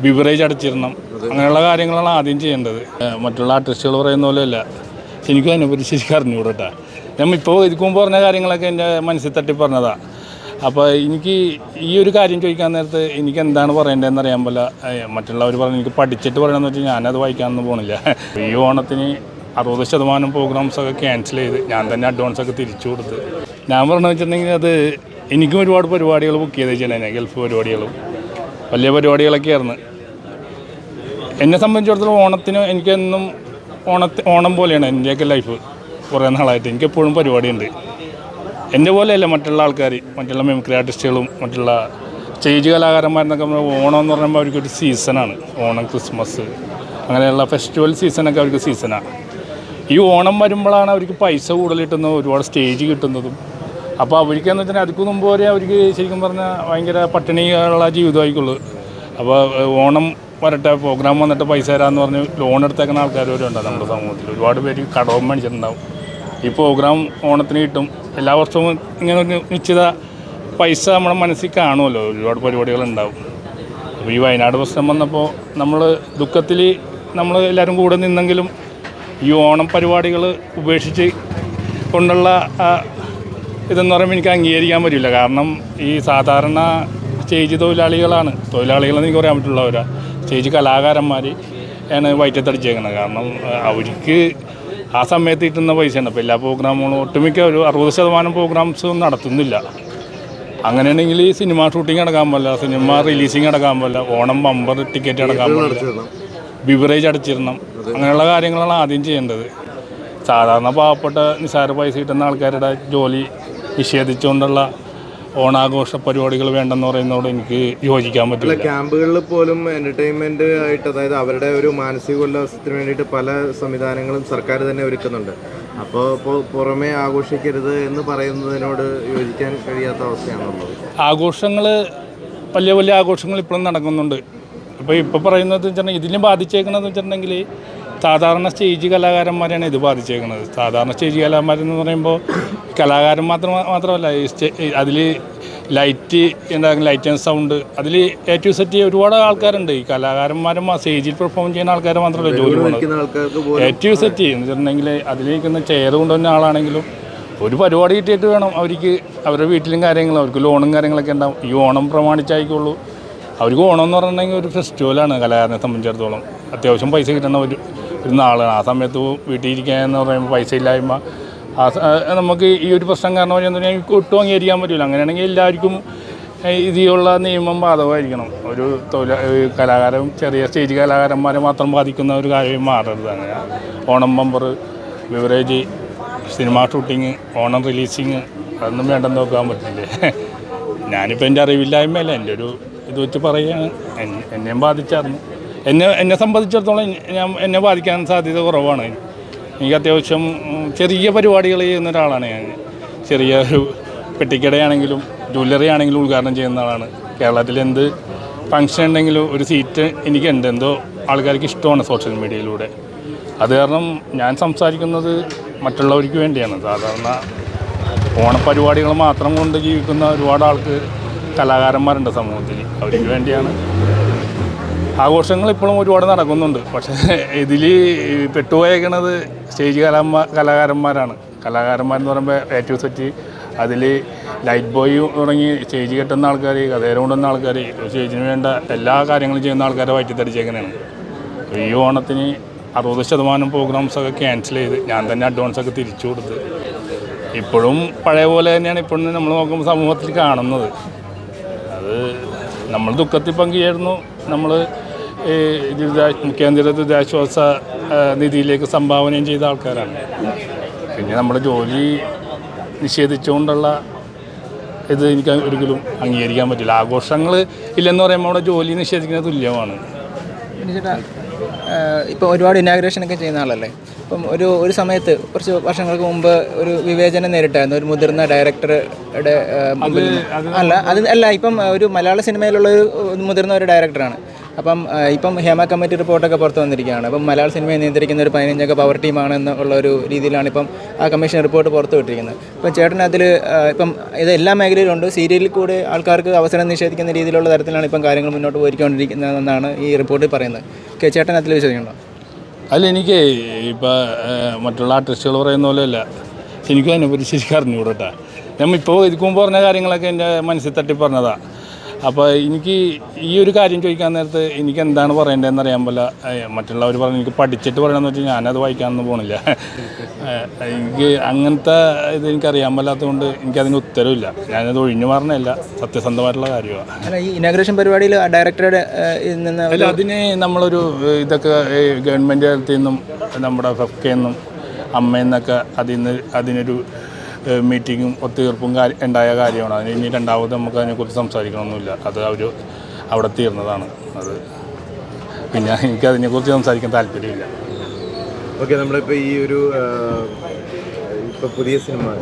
Beverage അടച്ചിരണം, അങ്ങനെയുള്ള കാര്യങ്ങളാണ് ആദ്യം ചെയ്യേണ്ടത്. മറ്റുള്ള ആർട്ടിസ്റ്റുകൾ പറയുന്ന പോലെയല്ല. എനിക്കും അതിനെപ്പറ്റി ശരിക്കും അറിഞ്ഞുകൂടാ. ഞാൻ ഇപ്പോൾ ഇതിക്ക് മുമ്പ് പറഞ്ഞ കാര്യങ്ങളൊക്കെ എൻ്റെ മനസ്സിൽ തട്ടി പറഞ്ഞതാണ്. അപ്പോൾ എനിക്ക് ഈ ഒരു കാര്യം ചോദിക്കാൻ നേരത്ത് എനിക്ക് എന്താണ് പറയേണ്ടതെന്ന് അറിയാൻ പോലെ മറ്റുള്ളവർ പറഞ്ഞു എനിക്ക് പഠിച്ചിട്ട് പറയണമെന്ന് വെച്ചാൽ ഞാനത് വായിക്കാനൊന്നും പോകണില്ല. ഈ ഓണത്തിന് 60% പ്രോഗ്രാംസൊക്കെ ക്യാൻസൽ ചെയ്ത് ഞാൻ തന്നെ അഡ്വാൻസൊക്കെ തിരിച്ചു കൊടുത്ത്. ഞാൻ പറഞ്ഞതെന്ന് വെച്ചിട്ടുണ്ടെങ്കിൽ അത് എനിക്കും ഒരുപാട് പരിപാടികൾ ബുക്ക് ചെയ്ത് വെച്ചിട്ടുണ്ടായിരുന്നു. ഗൾഫ് പരിപാടികളും വലിയ പരിപാടികളൊക്കെ ആയിരുന്നു. എന്നെ സംബന്ധിച്ചിടത്തോളം ഓണത്തിന് എനിക്കെന്നും ഓണം പോലെയാണ് എൻ്റെയൊക്കെ ലൈഫ്. കുറേ നാളായിട്ട് എനിക്കെപ്പോഴും പരിപാടിയുണ്ട്. എൻ്റെ പോലെയല്ല മറ്റുള്ള ആൾക്കാർ, മറ്റുള്ള മിമിക്രി ആർട്ടിസ്റ്റുകളും മറ്റുള്ള സ്റ്റേജ് കലാകാരന്മാരെന്നൊക്കെ ഓണം എന്ന് പറയുമ്പോൾ അവർക്കൊരു സീസണാണ്. ഓണം, ക്രിസ്മസ് അങ്ങനെയുള്ള ഫെസ്റ്റിവൽ സീസണൊക്കെ അവർക്ക് സീസണാണ്. ഈ ഓണം വരുമ്പോഴാണ് അവർക്ക് പൈസ കൂടുതൽ കിട്ടുന്നതും ഒരുപാട് സ്റ്റേജ് കിട്ടുന്നതും. അപ്പോൾ അവർക്കെന്ന് വെച്ചാൽ അതിക്ക് മുമ്പ് വരെ അവർക്ക് ശരിക്കും പറഞ്ഞാൽ ഭയങ്കര പട്ടിണിയുള്ള ജീവിതമായിക്കുള്ളൂ. അപ്പോൾ ഓണം വരട്ടെ, പ്രോഗ്രാം വന്നിട്ട് പൈസ തരാമെന്ന് പറഞ്ഞ് ലോൺ എടുത്തേക്കുന്ന ആൾക്കാർ വരെ ഉണ്ടാവും നമ്മുടെ സമൂഹത്തിൽ. ഒരുപാട് പേര് കടവും മേടിച്ചിട്ടുണ്ടാവും. ഈ പ്രോഗ്രാം ഓണത്തിന് കിട്ടും. എല്ലാ വർഷവും ഇങ്ങനെ ഒരു നിശ്ചിത പൈസ നമ്മുടെ മനസ്സിൽ കാണുമല്ലോ. ഒരുപാട് പരിപാടികളുണ്ടാവും. അപ്പോൾ ഈ വയനാട് പ്രശ്നം വന്നപ്പോൾ നമ്മൾ ദുഃഖത്തിൽ നമ്മൾ എല്ലാവരും കൂടെ നിന്നെങ്കിലും ഈ ഓണം പരിപാടികൾ ഉപേക്ഷിച്ച് കൊണ്ടുള്ള ഇതെന്ന് പറയുമ്പോൾ എനിക്ക് അംഗീകരിക്കാൻ പറ്റില്ല. കാരണം ഈ സാധാരണ സ്റ്റേജ് തൊഴിലാളികളെന്ന് എനിക്ക് പറയാൻ പറ്റുള്ളവരാ. സ്റ്റേജ് കലാകാരന്മാർ ആണ് വയറ്റത്തടിച്ചേക്കുന്നത്. കാരണം അവർക്ക് ആ സമയത്ത് കിട്ടുന്ന പൈസയാണ്. അപ്പോൾ എല്ലാ പ്രോഗ്രാമുകളും ഒട്ടുമിക്ക ഒരു 60% പ്രോഗ്രാംസും നടത്തുന്നില്ല. അങ്ങനെയാണെങ്കിൽ ഈ സിനിമ ഷൂട്ടിംഗ് അടക്കാൻ പറ്റില്ല, സിനിമ റിലീസിങ് അടക്കാൻ പറ്റില്ല, ഓണം ബമ്പർ ടിക്കറ്റ് അടക്കാൻ പറ്റില്ല, ബിവറേജ് അടച്ചിരണം, അങ്ങനെയുള്ള കാര്യങ്ങളാണ് ആദ്യം ചെയ്യേണ്ടത്. സാധാരണ പാവപ്പെട്ട നിസ്സാര പൈസ കിട്ടുന്ന ആൾക്കാരുടെ ജോലി നിഷേധിച്ചുകൊണ്ടുള്ള ഓണാഘോഷ പരിപാടികൾ വേണ്ടെന്ന് പറയുന്നതോട് എനിക്ക് യോജിക്കാൻ പറ്റില്ല. ക്യാമ്പുകളിൽ പോലും എൻ്റർടൈൻമെൻറ്റ് ആയിട്ട്, അതായത് അവരുടെ ഒരു മാനസികോല്ലാസത്തിന് വേണ്ടിയിട്ട് പല സംവിധാനങ്ങളും സർക്കാർ തന്നെ ഒരുക്കുന്നുണ്ട്. അപ്പോൾ പുറമേ ആഘോഷിക്കരുത് എന്ന് പറയുന്നതിനോട് യോജിക്കാൻ കഴിയാത്ത അവസ്ഥയാണുള്ളത്. ആഘോഷങ്ങൾ, വലിയ വലിയ ആഘോഷങ്ങൾ ഇപ്പോഴും നടക്കുന്നുണ്ട്. ഇപ്പോൾ പറയുന്നത് വെച്ചിട്ടുണ്ടെങ്കിൽ ഇതിനെ ബാധിച്ചേക്കുന്നതെന്ന് വെച്ചിട്ടുണ്ടെങ്കിൽ സാധാരണ സ്റ്റേജ് കലാകാരന്മാരാണ് ഇത് ബാധിച്ചേക്കുന്നത്. സാധാരണ സ്റ്റേജ് കലാകാരന്മാരെന്ന് പറയുമ്പോൾ കലാകാരൻ മാത്രമല്ല, അതിൽ ലൈറ്റ് ഉണ്ടാകും, ലൈറ്റ് ആൻഡ് സൗണ്ട്, അതിൽ A to Z ഒരുപാട് ആൾക്കാരുണ്ട്. ഈ കലാകാരന്മാരും ആ സ്റ്റേജിൽ പെർഫോം ചെയ്യുന്ന ആൾക്കാർ മാത്രമല്ല ജോലി പോകുന്നത്. A to Z എന്ന് വെച്ചിട്ടുണ്ടെങ്കിൽ അതിലിരിക്കുന്ന ചെയർ കൊണ്ടുവന്ന ആളാണെങ്കിലും ഒരു പരിപാടി കിട്ടിയിട്ട് വേണം അവർക്ക് അവരുടെ വീട്ടിലും കാര്യങ്ങളും, അവർക്ക് ലോണും കാര്യങ്ങളൊക്കെ ഉണ്ടാവും. ഈ ഓണം പ്രമാണിച്ചായിക്കുള്ളൂ. അവർക്ക് ഓണം എന്ന് പറഞ്ഞിട്ടുണ്ടെങ്കിൽ ഒരു ഫെസ്റ്റിവലാണ് കലാകാരനെ സംബന്ധിച്ചിടത്തോളം. അത്യാവശ്യം പൈസ കിട്ടുന്ന ഒരു നാളാണ്. ആ സമയത്ത് വീട്ടിൽ ഇരിക്കുക എന്ന് പറയുമ്പോൾ പൈസ ഇല്ലായ്മ, നമുക്ക് ഈ ഒരു പ്രശ്നം കാരണം ഒട്ടും അംഗീകരിക്കാൻ പറ്റില്ല. അങ്ങനെയാണെങ്കിൽ എല്ലാവർക്കും ഇതിലുള്ള നിയമം ബാധകമായിരിക്കണം. ഒരു കലാകാരൻ, ചെറിയ സ്റ്റേജ് കലാകാരന്മാരെ മാത്രം ബാധിക്കുന്ന ഒരു കാര്യം മാറരുത്. അങ്ങനെ Onam bumper, beverage, cinema shooting, Onam releasing അതൊന്നും വേണ്ടെന്ന് നോക്കാൻ പറ്റില്ലേ. ഞാനിപ്പോൾ എൻ്റെ അറിവില്ലായ്മയല്ല, എൻ്റെ ഒരു ഇത് വെച്ച് പറയുകയാണ്. എന്നെയും ബാധിച്ചായിരുന്നു. എന്നെ സംബന്ധിച്ചിടത്തോളം എന്നെ ബാധിക്കാൻ സാധ്യത കുറവാണ്. എനിക്ക് അത്യാവശ്യം ചെറിയ പരിപാടികൾ ചെയ്യുന്ന ഒരാളാണ് ഞാൻ. ചെറിയ ഒരു പെട്ടിക്കടയാണെങ്കിലും ജ്വല്ലറി ആണെങ്കിലും ഉദ്ഘാടനം ചെയ്യുന്ന ആളാണ്. കേരളത്തിൽ എന്ത് ഫങ്ഷൻ ഉണ്ടെങ്കിലും ഒരു സീറ്റ് എനിക്കുണ്ട്. എന്തോ ആൾക്കാർക്ക് ഇഷ്ടമാണ് സോഷ്യൽ മീഡിയയിലൂടെ. അത് കാരണം ഞാൻ സംസാരിക്കുന്നത് മറ്റുള്ളവർക്ക് വേണ്ടിയാണ്. സാധാരണ ഓണപ്പരിപാടികൾ മാത്രം കൊണ്ട് ജീവിക്കുന്ന ഒരുപാട് കലാകാരന്മാരുണ്ട് സമൂഹത്തിൽ. അവർക്ക് വേണ്ടിയാണ്. ആഘോഷങ്ങൾ ഇപ്പോഴും ഒരുപാട് നടക്കുന്നുണ്ട്. പക്ഷേ ഇതിൽ പെട്ടുപോയേക്കണത് സ്റ്റേജ് കലാകാരന്മാരാണ്. കലാകാരന്മാരെന്ന് പറയുമ്പോൾ A to Z, അതിൽ ലൈറ്റ് ബോയ് തുടങ്ങി സ്റ്റേജ് കെട്ടുന്ന ആൾക്കാർ, കഥേര കൊണ്ടുവന്ന ആൾക്കാർ, സ്റ്റേജിന് വേണ്ട എല്ലാ കാര്യങ്ങളും ചെയ്യുന്ന ആൾക്കാരെ വയറ്റിത്തടിച്ചേക്കണേണ്. ഈ ഓണത്തിന് 60% പ്രോഗ്രാംസൊക്കെ ക്യാൻസൽ ചെയ്ത് ഞാൻ തന്നെ അഡ്വാൻസൊക്കെ തിരിച്ചു കൊടുത്ത്. ഇപ്പോഴും പഴയ പോലെ തന്നെയാണ് ഇപ്പോഴും നമ്മൾ നോക്കുമ്പോൾ സമൂഹത്തിൽ കാണുന്നത്. അത് നമ്മൾ ദുഃഖത്തിൽ പങ്കുചേരുന്നു. നമ്മൾ മുഖ്യമന്ത്രിയുടെ ദുരിതാശ്വാസ നിധിയിലേക്ക് സംഭാവനയും ചെയ്ത ആൾക്കാരാണ്. പിന്നെ നമ്മുടെ ജോലി നിഷേധിച്ചുകൊണ്ടുള്ള ഇത് എനിക്ക് ഒരിക്കലും അംഗീകരിക്കാൻ പറ്റില്ല. ആഘോഷങ്ങൾ ഇല്ലെന്ന് പറയുമ്പോൾ അവിടെ ജോലി നിഷേധിക്കുന്നത് തുല്യമാണ്. ഇപ്പോൾ ഒരുപാട് ഇനാഗ്രേഷനൊക്കെ ചെയ്യുന്ന ആളല്ലേ. ഇപ്പം ഒരു സമയത്ത് കുറച്ച് വർഷങ്ങൾക്ക് മുമ്പ് ഒരു വിവേചനം നേരിട്ടായിരുന്നു ഒരു മുതിർന്ന ഡയറക്ടറുടെ. ഇപ്പം ഒരു മലയാള സിനിമയിലുള്ള ഒരു മുതിർന്ന ഒരു ഡയറക്ടറാണ്. അപ്പം ഇപ്പം ഹേമ കമ്മിറ്റി റിപ്പോർട്ടൊക്കെ പുറത്ത് വന്നിരിക്കുകയാണ്. അപ്പം മലയാള സിനിമയെ നിയന്ത്രിക്കുന്ന ഒരു 15 പവർ ടീമാണെന്നുള്ള ഒരു രീതിയിലാണ് ഇപ്പം ആ കമ്മീഷൻ റിപ്പോർട്ട് പുറത്ത് വിട്ടിരിക്കുന്നത്. ഇപ്പം ചേട്ടൻ അതിൽ ഇപ്പം ഇത് എല്ലാ മേഖലയിലുണ്ട്, സീരിയലിൽ കൂടെ ആൾക്കാർക്ക് അവസരം നിഷേധിക്കുന്ന രീതിയിലുള്ള തരത്തിലാണ് ഇപ്പം കാര്യങ്ങൾ മുന്നോട്ട് പോയിക്കൊണ്ടിരിക്കുന്നതെന്നാണ് ഈ റിപ്പോർട്ടിൽ പറയുന്നത്. ചേട്ടൻ അതിൽ വിശ്വസിക്കുന്നുണ്ടോ? എനിക്ക് ഇപ്പോൾ മറ്റുള്ള ആർട്ടിസ്റ്റുകൾ പറയുന്ന പോലെയല്ല, എനിക്കും അതിനെപ്പറ്റി ശരിക്കും അറിഞ്ഞുകൂടട്ടാ. ഞാൻ ഇപ്പോൾ ഇതിക്ക് മുമ്പ് പറഞ്ഞ കാര്യങ്ങളൊക്കെ എൻ്റെ മനസ്സിൽ തട്ടി പറഞ്ഞതാണ്. അപ്പോൾ എനിക്ക് ഈ ഒരു കാര്യം ചോദിക്കാൻ നേരത്ത് എനിക്ക് എന്താണ് പറയേണ്ടതെന്ന് അറിയാൻ പോലെ മറ്റുള്ളവർ പറഞ്ഞ് എനിക്ക് പഠിച്ചിട്ട് പറയണമെന്ന് വെച്ചാൽ ഞാനത് വായിക്കാനൊന്നും പോകണില്ല. എനിക്ക് അങ്ങനത്തെ ഇത് എനിക്കറിയാൻ പാടില്ലാത്തതുകൊണ്ട് എനിക്കതിന് ഉത്തരവില്ല. ഞാനത് ഒഴിഞ്ഞു മാറണമല്ല, സത്യസന്ധമായിട്ടുള്ള കാര്യമാണ്. അല്ല, ഈ ഇനാഗ്രേഷൻ പരിപാടിയിൽ ഡയറക്ടറുടെ നിന്ന് അല്ല, അതിന് നമ്മളൊരു ഇതൊക്കെ ഗവൺമെൻറ് തലത്തിൽ നിന്നും നമ്മുടെ ഫെഫ്കയിൽ നിന്നും അമ്മയെന്നൊക്കെ അതിനൊരു മീറ്റിങ്ങും ഒത്തുതീർപ്പും ഉണ്ടായ കാര്യമാണ്. അതിന് ഇനി രണ്ടാമത് നമുക്ക് അതിനെക്കുറിച്ച് സംസാരിക്കണമൊന്നുമില്ല. അത് അവിടെ തീർന്നതാണ് അത്. പിന്നെ എനിക്കതിനെക്കുറിച്ച് സംസാരിക്കാൻ താല്പര്യമില്ല. ഓക്കെ, നമ്മളിപ്പോൾ ഈ ഒരു ഇപ്പോൾ പുതിയ സിനിമ